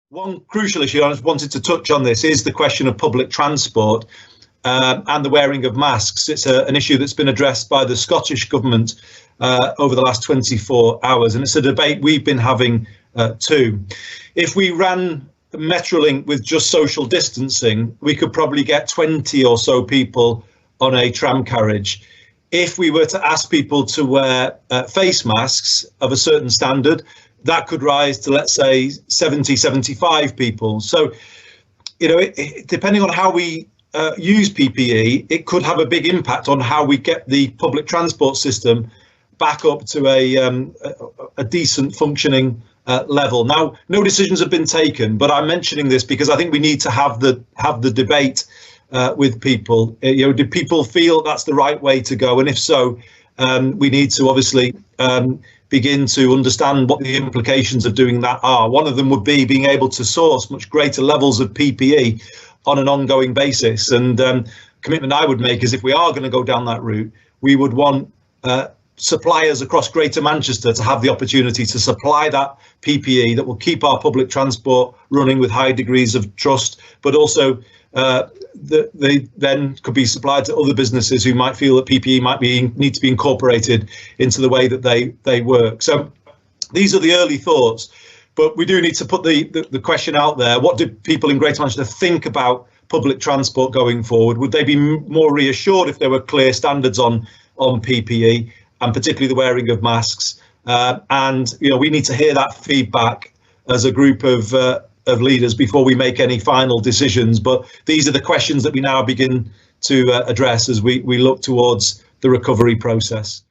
One crucial issue I just wanted to touch on this is the question of public transport and the wearing of masks. It's an issue that's been addressed by the Scottish Government over the last 24 hours, and it's a debate we've been having too. If we ran Metrolink with just social distancing, we could probably get 20 or so people on a tram carriage. If we were to ask people to wear face masks of a certain standard, that could rise to, let's say, 70, 75 people. So, you know, depending on how we use PPE, it could have a big impact on how we get the public transport system back up to a decent functioning level. Now, no decisions have been taken, but I'm mentioning this because I think we need to have the debate with people. You know, do people feel that's the right way to go? And if so, we need to obviously begin to understand what the implications of doing that are. One of them would be being able to source much greater levels of PPE on an ongoing basis. And commitment I would make is, if we are going to go down that route, we would want suppliers across Greater Manchester to have the opportunity to supply that PPE that will keep our public transport running with high degrees of trust, but also they then could be supplied to other businesses who might feel that PPE might need to be incorporated into the way that they work. So these are the early thoughts, but we do need to put the question out there. What do people in Greater Manchester think about public transport going forward? Would they be more reassured if there were clear standards on PPE, and particularly the wearing of masks? And you know, we need to hear that feedback as a group of leaders before we make any final decisions. But these are the questions that we now begin to address as we look towards the recovery process.